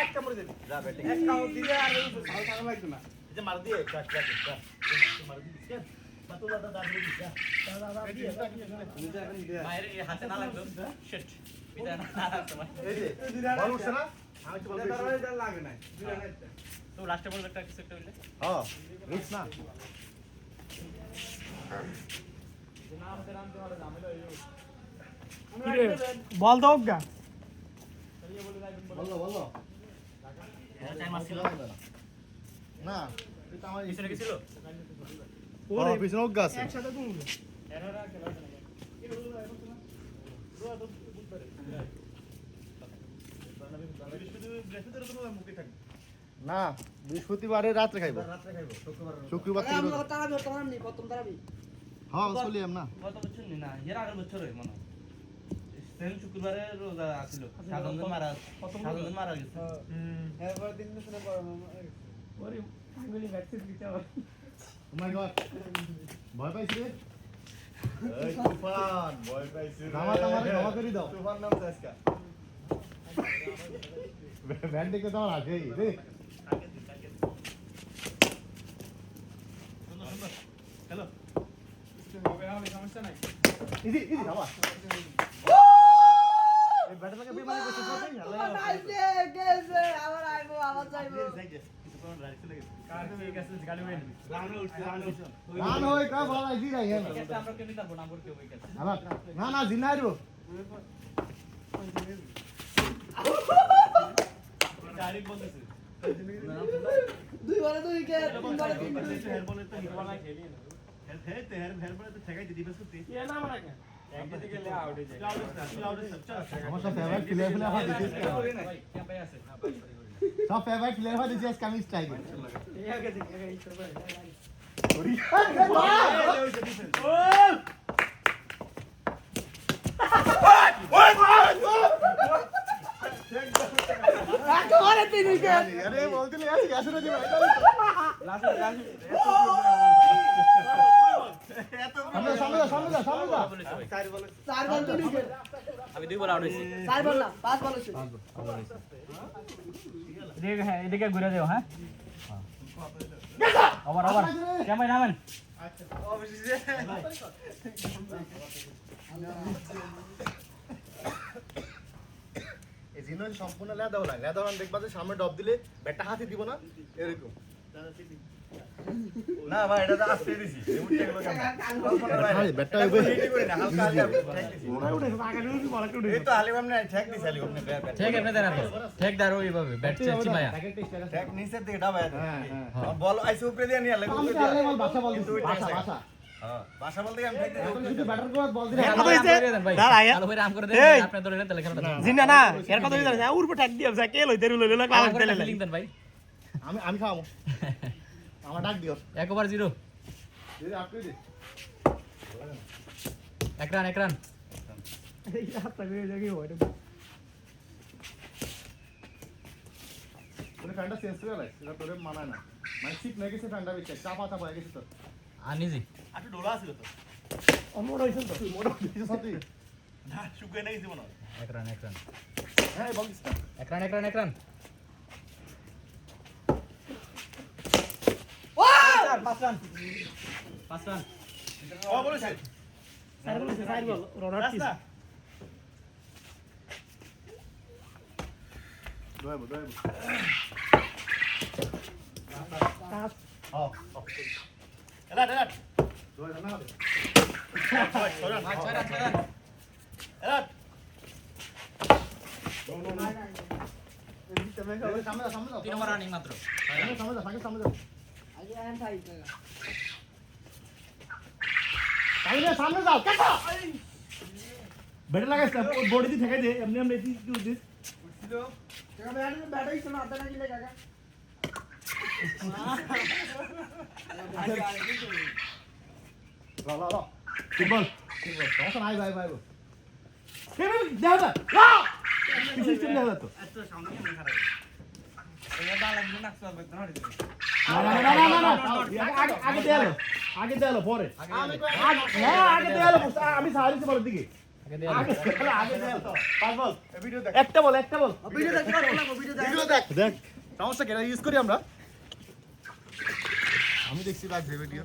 একটা মরে দিবি যা ব্যাটিং এক কাউন্ট দিলে আর ভালো থাকা লাগবে না এই যে মার দিয়ে কাট মার দিবি কেন বাতুলা দাদা দিবি যা দাদা দিয়ে বাইরে হাতে না লাগলো শিট এটা না লাগতো এই যে বল উঠছে না আমি তো বল এটা লাগে না তো লাস্টে বল একটা কিছু একটা হইলে হ্যাঁ রিস্ক না বল দাও গা বলো বলো টাইম আসছিল না এটা আমার পিছনে গেছিল ওরে পিছনে ওগা আছে একসাথে তুমি এরারা খেলা না না বৃহস্পতিবারে রাত্রে খাইব শুক্রবার থেকে আমরা তারাবি তোমার নি প্রথম তারাবি হ্যাঁ চলি আমরা কত বছর নি না এর আগের বছর হই মনে সেম শুক্রবারে রোজা আছিল সাধনজন মারা গেছে এরপর দিন শুনে পড়ো ওরে আঙ্গুলি ভ্যাকসিন দিতে হবে ও মাই গড ভয় পাইছিস রে এই তুফান ভয় পাইছিস রে নামা করে দাও তুফান নাম আজকে ব্যান্ড দেখে তো আগেই রে হ্যালো হবে সমস্যা নাই ইজি বাবা এই ব্যাটাটাকে বেমানি করছিস না আল্লাহ আইছে গেছে আবার আইবো আবার যাইবো রান হয় কা বলা জি রাই হ্যাঁ আমরা কেন নিতাম নাম্বার কেউ হই গেছে না না জিনাইরো ডাইরেক্ট বলতেছে দুই বারে দুই কে তিন বারে তিন হেয়ার বলে তো নিকলা খেলি না হেয়ার বলে তো ঠেকাই দিবি সুতি এ না মানে কে একদিকে গেলে আউট হয়ে যায় আমার সব ফেভারিট প্লেয়ার ফেলে হয় দিছিস ভাই ক্যাম্পে আছে সব ফেভারিট প্লেয়ার হয় দিছিস কামি স্ট্রাইক এই আগে দিকে এই তো ভাই সরি আরে তিন উইকেট আরে বলতিলি আজকে আসলে দিবে সামনে যা চার বল তিন উইকেট আমি দুই বল আউট হইছি চার বল না পাঁচ বল হইছে এদিকে হ্যাঁ এদিকে ঘুরে যাও হ্যাঁ ওভার কেমন নামেন এই জিনিস সম্পূর্ণ লেদাও না লেদাও না দেখবা যে সামনে ডব দিলে ব্যাটটা হাতে দিব না এরকম না ভাই এটা তো আস্তে দিছি রিমোটটা গেল কেন ভাই ব্যাটটা রেডি করে না হালকা হালকা উঠে আগে উঠে বল উঠে এই তো আলিম আপনি ঠেক দিছি আলিম আপনি ঠিক আপনি দেন ঠিক দাঁড়ো এইভাবে ব্যাট চেঞ্জ ভাইয়া ঠেক নিচের দিকে ডাবায় হ্যাঁ বল আইসে উপরে দিয়ে নিয়ে লাগবে আমি তাহলে বল বাসা বল দিছি বাসা হ্যাঁ বাসা বলতে আমি ঠেক দিছি শুধু ব্যাটার করে বল দিলে কত হইছে দাঁড়া আলো ভাই রাম করে দেন আপনি ধরে নেন তাহলে খেলাটা জিনা না এর কথা হইছে না উড়বে ঠাক দিও যা কে লইতে লইলা ক্লাস দিলে ফিলিং দেন ভাই আমি খাওয়াবো আমার ডাক দিও 1 ওভার 0 দিদি আপনি দি এক রান এই হাতটা গিয়ে জায়গায় হয় তোর ফ্যানটা চেঞ্জ করে লাই এটা তোরে মানায় না মানে ঠিক না গেছে ফ্যানটা বেশি চাপা হয়ে গেছে তো আনিজি একটু ডোলা ছিল তো অমর হইছে তো মোড় দিছে সত্যি না শুকিয়ে না গেছে মনে হয় এক রান হ্যাঁ বল দিস এক রান পাঁচ রান ও বলেছে চার বল রনার টিস দয়াবো পাঁচ এলাট দয়া না ছয় রান এলাট সামনে 3 ওভার রানিং মাত্র সামনে যাও আগে আন থাই সামনে যাও কাটা বেটার লাগাইছ বডি দিয়ে ঠেকাই দে এমনি এমনি কি দিস ছিল কাকা ব্যাটার হইছে না আদা না গিলে কাকা লা ফুটবল সমস্যা নাই ভাই দেখা যা সিস্টেম দেখা তো এত সামনে কেমন খারাপ এই দা লাগবে না সব একদম হারিয়ে আগে দেয়ালো পরে আগে দেয়ালো আমি সাহায্য বলার দিকে আগে দে পাঁচ বল ভিডিও দেখ একটা বল ভিডিও দেখ ভিডিও দেখ সমস্যা কেন ইউজ করি আমরা আমি দেখছি লাগবে ভিডিও